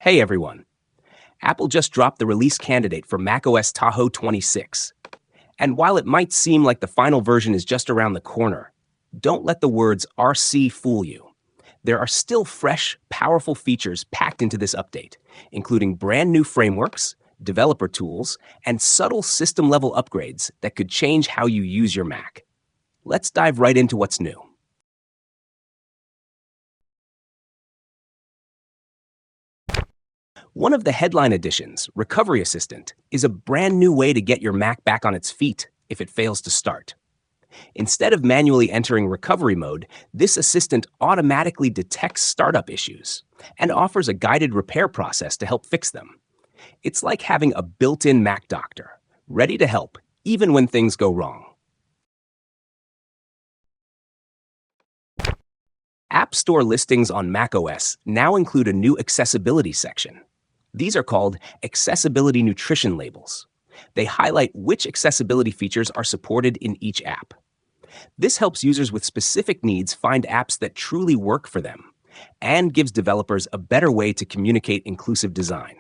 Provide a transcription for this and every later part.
Hey everyone, Apple just dropped the release candidate for macOS Tahoe 26. And while it might seem like the final version is just around the corner, don't let the words RC fool you. There are still fresh, powerful features packed into this update, including brand new frameworks, developer tools, and subtle system-level upgrades that could change how you use your Mac. Let's dive right into what's new. One of the headline additions, Recovery Assistant, is a brand new way to get your Mac back on its feet if it fails to start. Instead of manually entering recovery mode, this assistant automatically detects startup issues and offers a guided repair process to help fix them. It's like having a built-in Mac doctor, ready to help even when things go wrong. App Store listings on macOS now include a new accessibility section. These are called accessibility nutrition labels. They highlight which accessibility features are supported in each app. This helps users with specific needs find apps that truly work for them and gives developers a better way to communicate inclusive design.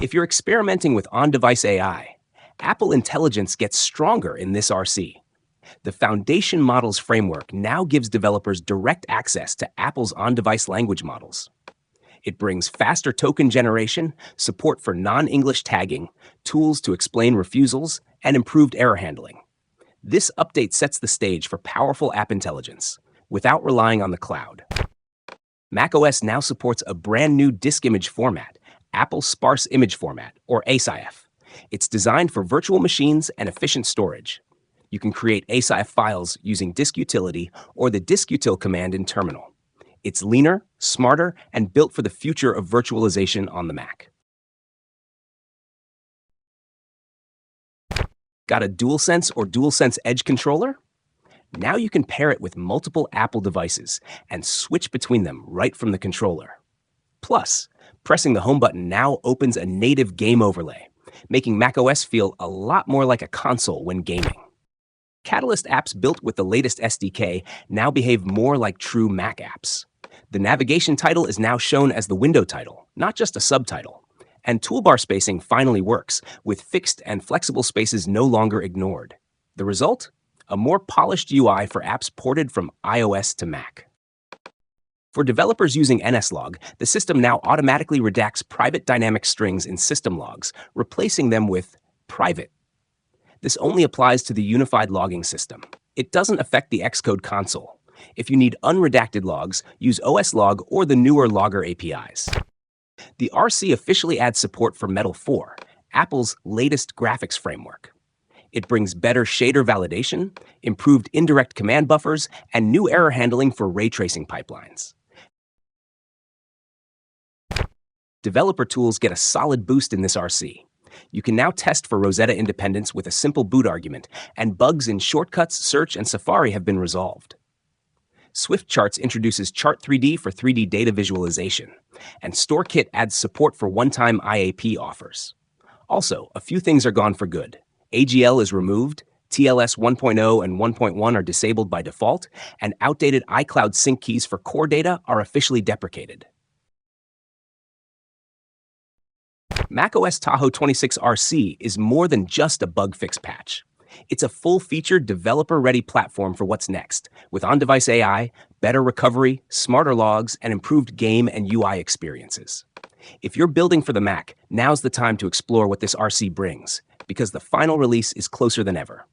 If you're experimenting with on-device AI, Apple Intelligence gets stronger in this RC. The Foundation Models framework now gives developers direct access to Apple's on-device language models. It brings faster token generation, support for non-English tagging, tools to explain refusals, and improved error handling. This update sets the stage for powerful app intelligence without relying on the cloud. macOS now supports a brand new disk image format, Apple Sparse Image Format, or ASIF. It's designed for virtual machines and efficient storage. You can create ASIF files using disk utility or the distkutil command in Terminal. It's leaner, smarter, and built for the future of virtualization on the Mac. Got a DualSense or DualSense Edge controller? Now you can pair it with multiple Apple devices and switch between them right from the controller. Plus, pressing the home button now opens a native game overlay, making macOS feel a lot more like a console when gaming. Catalyst apps built with the latest SDK now behave more like true Mac apps. The navigation title is now shown as the window title, not just a subtitle. And toolbar spacing finally works, with fixed and flexible spaces no longer ignored. The result? A more polished UI for apps ported from iOS to Mac. For developers using NSLog, the system now automatically redacts private dynamic strings in system logs, replacing them with private. This only applies to the unified logging system. It doesn't affect the Xcode console. If you need unredacted logs, use OSLog or the newer Logger APIs. The RC officially adds support for Metal 4, Apple's latest graphics framework. It brings better shader validation, improved indirect command buffers, and new error handling for ray tracing pipelines. Developer tools get a solid boost in this RC. You can now test for Rosetta independence with a simple boot argument, and bugs in Shortcuts, Search, and Safari have been resolved. Swift Charts introduces Chart3D for 3D data visualization, and StoreKit adds support for one-time IAP offers. Also, a few things are gone for good. AGL is removed, TLS 1.0 and 1.1 are disabled by default, and outdated iCloud sync keys for core data are officially deprecated. macOS Tahoe 26 RC is more than just a bug fix patch. It's a full-featured, developer-ready platform for what's next, with on-device AI, better recovery, smarter logs, and improved game and UI experiences. If you're building for the Mac, now's the time to explore what this RC brings, because the final release is closer than ever.